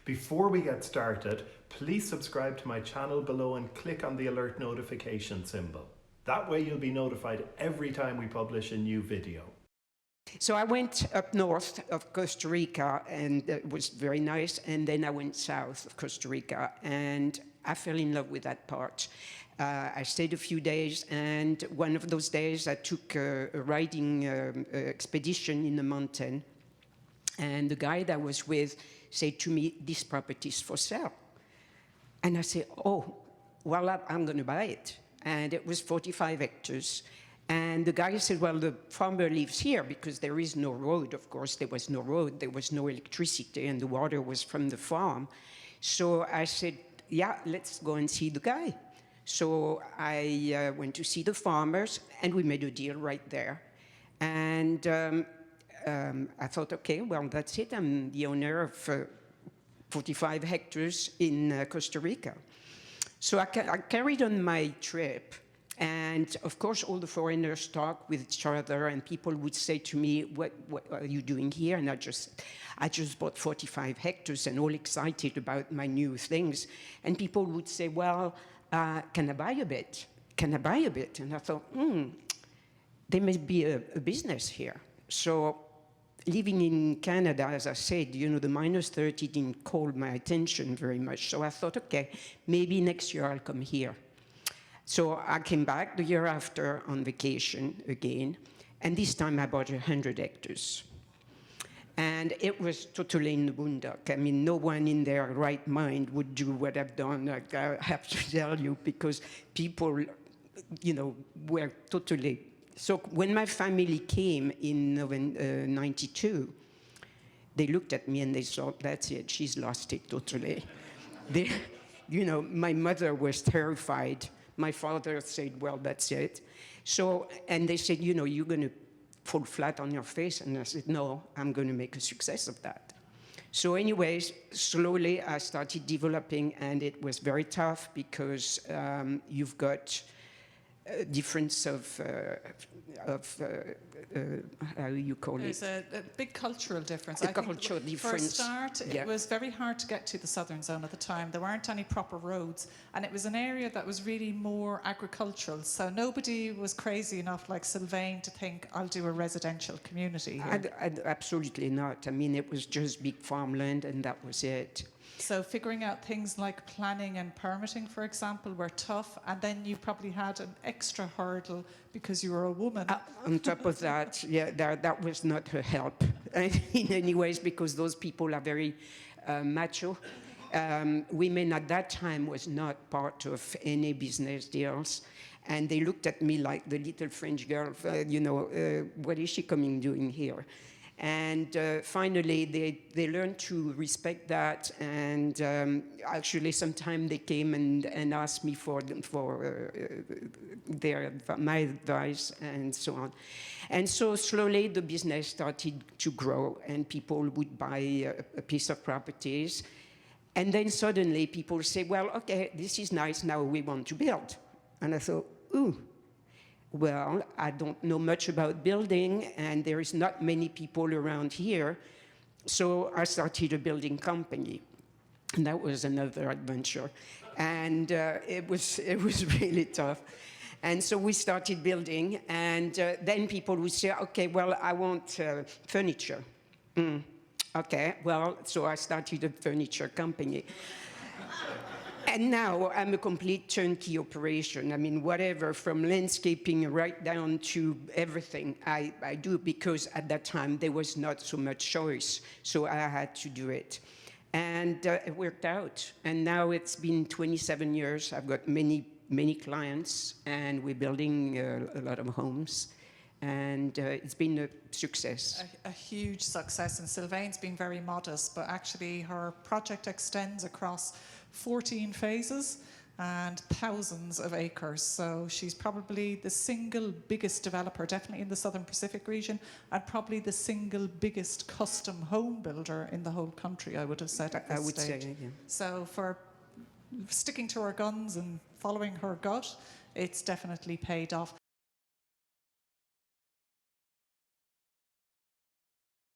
Before we get started, please subscribe to my channel below and click on the alert notification symbol. That way you'll be notified every time we publish a new video. So I went up north of Costa Rica, and it was very nice, and then I went south of Costa Rica, and I fell in love with that part. I stayed a few days, and one of those days I took a riding expedition in the mountain, and the guy that I was with said to me, "This property is for sale." And I said, "Oh, well, I'm going to buy it." And it was 45 hectares. And the guy said, "Well, the farmer lives here," because there is no road. Of course, there was no road, there was no electricity, and the water was from the farm. So I said, "Yeah, let's go and see the guy." So I went to see the farmers, and we made a deal right there. And I thought, okay, well, that's it. I'm the owner of 45 hectares in Costa Rica. So I carried on my trip. And of course, all the foreigners talk with each other, and people would say to me, what are you doing here? And I just bought 45 hectares and all excited about my new things. And people would say, "Well, can I buy a bit? Can I buy a bit?" And I thought, there may be a business here. So living in Canada, as I said, you know, the -30 didn't call my attention very much. So I thought, okay, maybe next year I'll come here. So I came back the year after on vacation again, and this time I bought 100 hectares. And it was totally in the boondock. I mean, no one in their right mind would do what I've done, like, I have to tell you, because people, you know, were totally... So when my family came in 92, they looked at me and they thought, "That's it, she's lost it totally." You know, my mother was terrified. My father said, "Well, that's it." So, and they said, "You know, you're going to fall flat on your face." And I said, "No, I'm going to make a success of that." So anyways, slowly I started developing, and it was very tough because you've got a difference of how you call it? There's a big cultural difference. A cultural difference. For a start, it was very hard to get to the southern zone at the time. There weren't any proper roads, and it was an area that was really more agricultural. So nobody was crazy enough like Sylvaine to think, "I'll do a residential community here." Absolutely not. I mean, it was just big farmland, and that was it. So figuring out things like planning and permitting, for example, were tough, and then you probably had an extra hurdle because you were a woman. On top of that, yeah, that was not a help in any ways, because those people are very macho. Women at that time was not part of any business deals. And they looked at me like the little French girl, you know, what is she coming doing here? And finally, they learned to respect that, and actually sometimes they came and asked me for my advice and so on. And so slowly the business started to grow, and people would buy a piece of properties. And then suddenly people say, "Well, okay, this is nice, now we want to build." And I thought, ooh. Well, I don't know much about building, and there is not many people around here. So I started a building company, and that was another adventure. And it was really tough. And so we started building, and then people would say, "Okay, well, I want furniture." Okay, well, so I started a furniture company. And now I'm a complete turnkey operation. I mean, whatever, from landscaping right down to everything I do, because at that time there was not so much choice, so I had to do it. And it worked out. And now it's been 27 years. I've got many clients, and we're building a lot of homes. And it's been a success. A huge success. And Sylvaine's been very modest, but actually her project extends across 14 phases and thousands of acres. So she's probably the single biggest developer, definitely in the Southern Pacific region, and probably the single biggest custom home builder in the whole country, I would have said at this stage. Say, yeah. So for sticking to her guns and following her gut, it's definitely paid off.